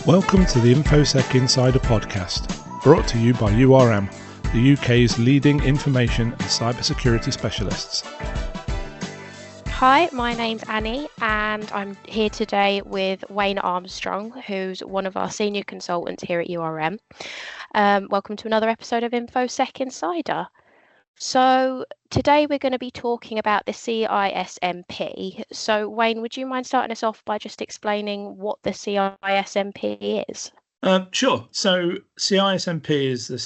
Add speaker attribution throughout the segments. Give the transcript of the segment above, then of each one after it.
Speaker 1: Welcome to the InfoSec Insider podcast, brought to you by URM, the UK's leading information and cybersecurity specialists.
Speaker 2: Hi, my name's Annie and I'm here today with Wayne Armstrong, who's one of our senior consultants here at URM. Welcome to another episode of InfoSec Insider. So today we're going to be talking about the CISMP. So Wayne, would you mind starting us off by just explaining what the CISMP is?
Speaker 1: Sure. So CISMP is the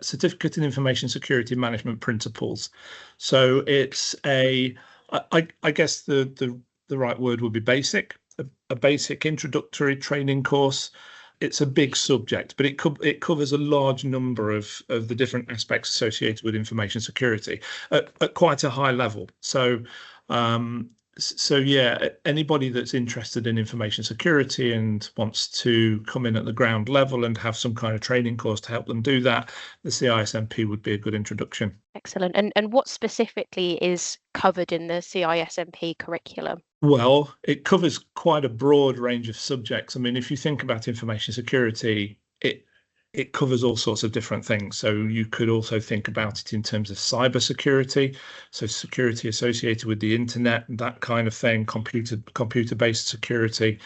Speaker 1: Certificate in Information Security Management Principles. So it's I guess the right word would be basic, a basic introductory training course. It's a big subject, but it covers a large number of the different aspects associated with information security at quite a high level. So yeah, anybody that's interested in information security and wants to come in at the ground level and have some kind of training course to help them do that, the CISMP would be a good introduction.
Speaker 2: Excellent. And what specifically is covered in the CISMP curriculum?
Speaker 1: Well, it covers quite a broad range of subjects. I mean, if you think about information security, it covers all sorts of different things. So you could also think about it in terms of cybersecurity, so security associated with the internet, that kind of thing, computer-based security.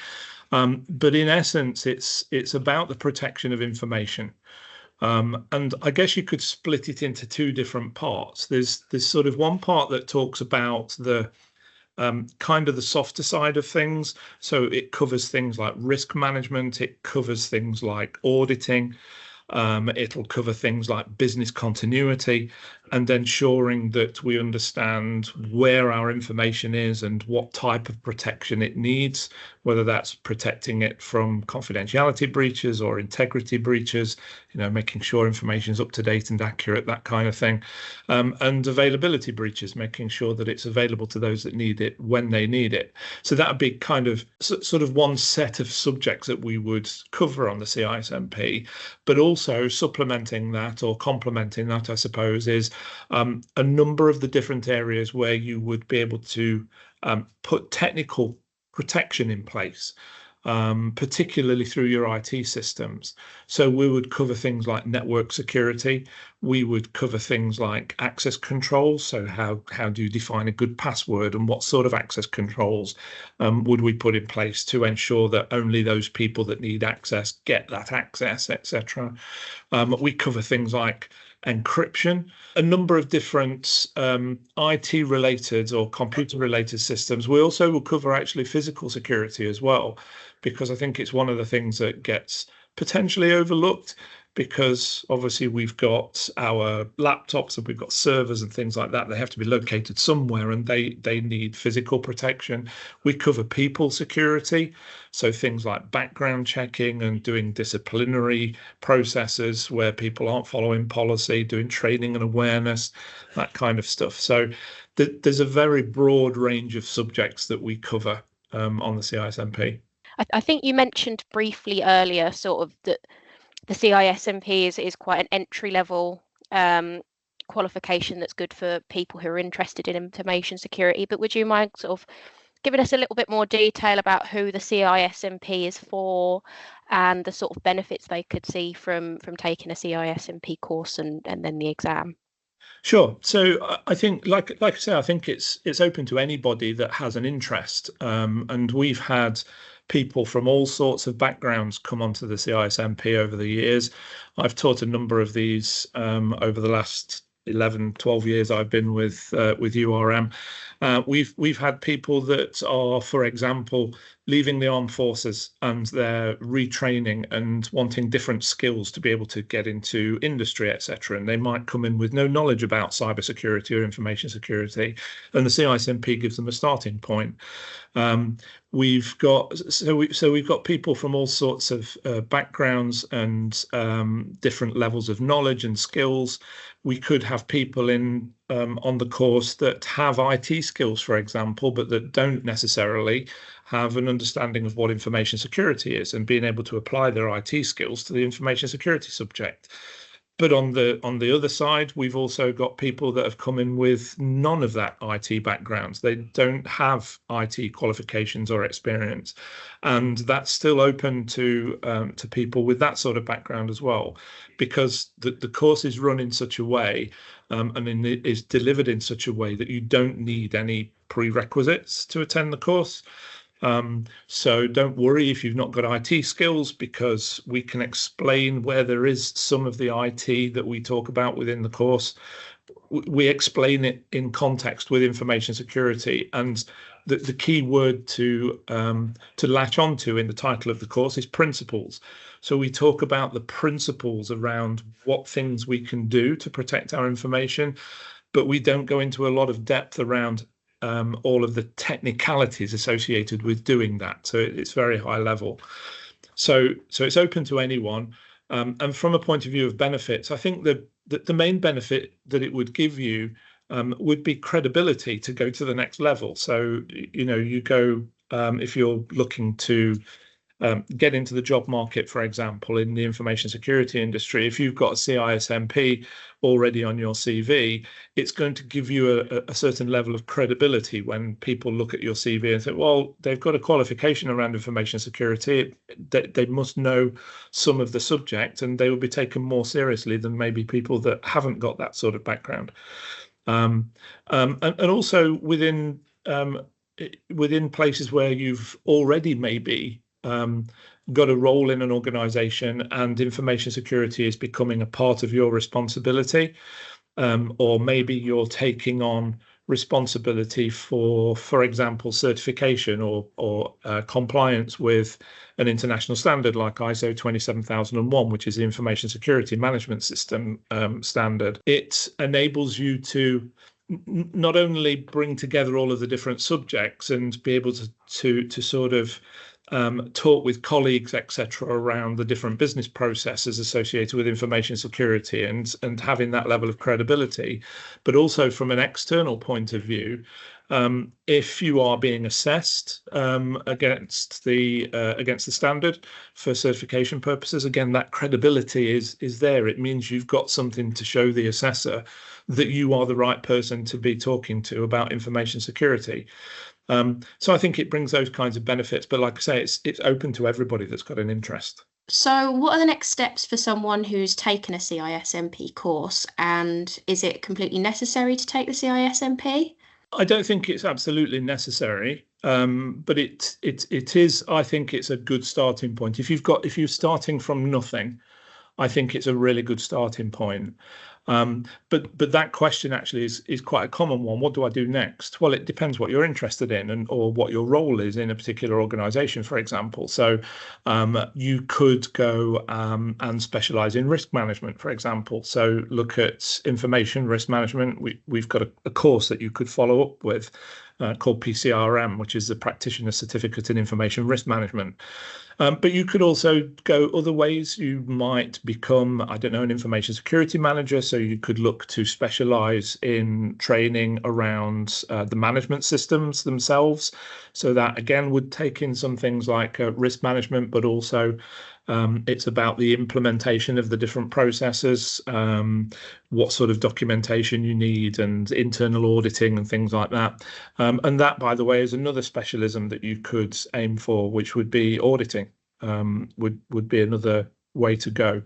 Speaker 1: But in essence, it's about the protection of information. And I guess you could split it into two different parts. There's sort of one part that talks about the kind of the softer side of things. So it covers things like risk management, it covers things like auditing, it'll cover things like business continuity and ensuring that we understand where our information is and what type of protection it needs, whether that's protecting it from confidentiality breaches or integrity breaches, making sure information is up to date and accurate, that kind of thing, and availability breaches, making sure that it's available to those that need it when they need it. So that would be kind of sort of one set of subjects that we would cover on the CISMP, but also supplementing that or complementing that, I suppose, is a number of the different areas where you would be able to put technical protection in place, particularly through your IT systems. So we would cover things like network security. We would cover things like access controls. So how do you define a good password and what sort of access controls would we put in place to ensure that only those people that need access get that access, etc. We cover things like encryption, a number of different IT related or computer related systems. We also will cover actually physical security as well, because I think it's one of the things that gets potentially overlooked, because obviously we've got our laptops and we've got servers and things like that. They have to be located somewhere and they need physical protection. We cover people security, so things like background checking and doing disciplinary processes where people aren't following policy, doing training and awareness, that kind of stuff. So there's a very broad range of subjects that we cover on the CISMP.
Speaker 2: I think you mentioned briefly earlier sort of that the CISMP is quite an entry-level qualification that's good for people who are interested in information security. But would you mind sort of giving us a little bit more detail about who the CISMP is for and the sort of benefits they could see from taking a CISMP course and then the exam?
Speaker 1: Sure. So I think, like I say, I think it's open to anybody that has an interest, and we've had people from all sorts of backgrounds come onto the CISMP over the years. I've taught a number of these over the last 11, 12 years I've been with URM. We've had people that are, for example, leaving the armed forces and they're retraining and wanting different skills to be able to get into industry, etc. And they might come in with no knowledge about cybersecurity or information security, and the CISMP gives them a starting point. We've got people from all sorts of backgrounds and different levels of knowledge and skills. We could have people in on the course that have IT skills, for example, but that don't necessarily have an understanding of what information security is and being able to apply their IT skills to the information security subject. But on the other side, we've also got people that have come in with none of that IT backgrounds. They don't have IT qualifications or experience, and that's still open to people with that sort of background as well, because the course is run in such a way, and is delivered in such a way that you don't need any prerequisites to attend the course. So don't worry if you've not got IT skills, because we can explain where there is some of the IT that we talk about within the course. We explain it in context with information security, and the key word to latch onto in the title of the course is principles. So we talk about the principles around what things we can do to protect our information, but we don't go into a lot of depth around all of the technicalities associated with doing that. So it's very high level. So it's open to anyone. And from a point of view of benefits, I think the main benefit that it would give you would be credibility to go to the next level. So, you go, if you're looking to get into the job market, for example, in the information security industry, if you've got a CISMP already on your CV, it's going to give you a certain level of credibility when people look at your CV and say, well, they've got a qualification around information security. They must know some of the subject, and they will be taken more seriously than maybe people that haven't got that sort of background. And also within places where you've already maybe got a role in an organization and information security is becoming a part of your responsibility, or maybe you're taking on responsibility for example, certification or compliance with an international standard like ISO 27001, which is the Information Security Management System standard. It enables you to not only bring together all of the different subjects and be able to sort of talk with colleagues, etc., around the different business processes associated with information security and having that level of credibility, but also from an external point of view, if you are being assessed against the standard for certification purposes, again, that credibility is there. It means you've got something to show the assessor that you are the right person to be talking to about information security. So I think it brings those kinds of benefits, but like I say, it's open to everybody that's got an interest.
Speaker 2: So what are the next steps for someone who's taken a CISMP course, and is it completely necessary to take the CISMP?
Speaker 1: I don't think it's absolutely necessary, but it is. I think it's a good starting point. If you're starting from nothing, I think it's a really good starting point. But that question actually is quite a common one. What do I do next? Well, it depends what you're interested in or what your role is in a particular organization, for example. So you could go and specialize in risk management, for example. So look at information risk management. We've got a course that you could follow up with called PCRM, which is the Practitioner Certificate in Information Risk Management. But you could also go other ways. You might become, I don't know, an information security manager. So you could look to specialize in training around the management systems themselves. So that, again, would take in some things like risk management, but also it's about the implementation of the different processes, what sort of documentation you need, and internal auditing and things like that. And that, by the way, is another specialism that you could aim for, which would be auditing, would be another way to go.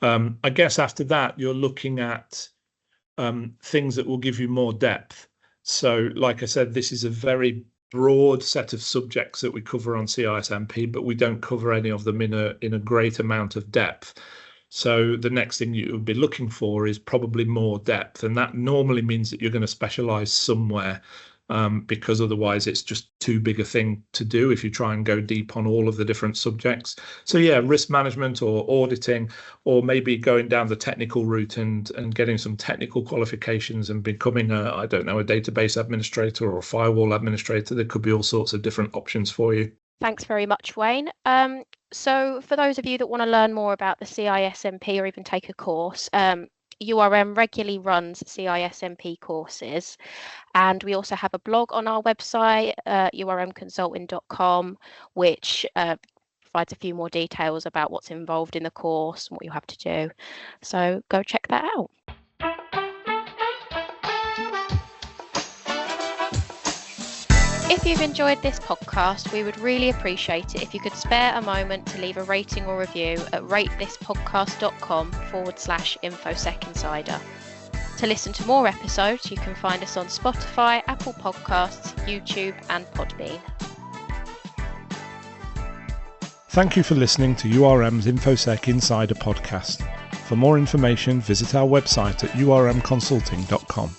Speaker 1: I guess after that, you're looking at things that will give you more depth. So, like I said, this is a very broad set of subjects that we cover on CISMP, but we don't cover any of them in a great amount of depth. So the next thing you would be looking for is probably more depth, and that normally means that you're going to specialize somewhere, because otherwise it's just too big a thing to do if you try and go deep on all of the different subjects. So yeah, risk management or auditing, or maybe going down the technical route and getting some technical qualifications and becoming a database administrator or a firewall administrator. There could be all sorts of different options for you.
Speaker 2: Thanks very much, Wayne. So for those of you that want to learn more about the CISMP or even take a course, URM regularly runs CISMP courses, and we also have a blog on our website, urmconsulting.com, which provides a few more details about what's involved in the course and what you have to do. So go check that out. If you've enjoyed this podcast, we would really appreciate it if you could spare a moment to leave a rating or review at ratethispodcast.com/InfoSec Insider. To listen to more episodes, you can find us on Spotify, Apple Podcasts, YouTube and Podbean.
Speaker 1: Thank you for listening to URM's InfoSec Insider podcast. For more information, visit our website at urmconsulting.com.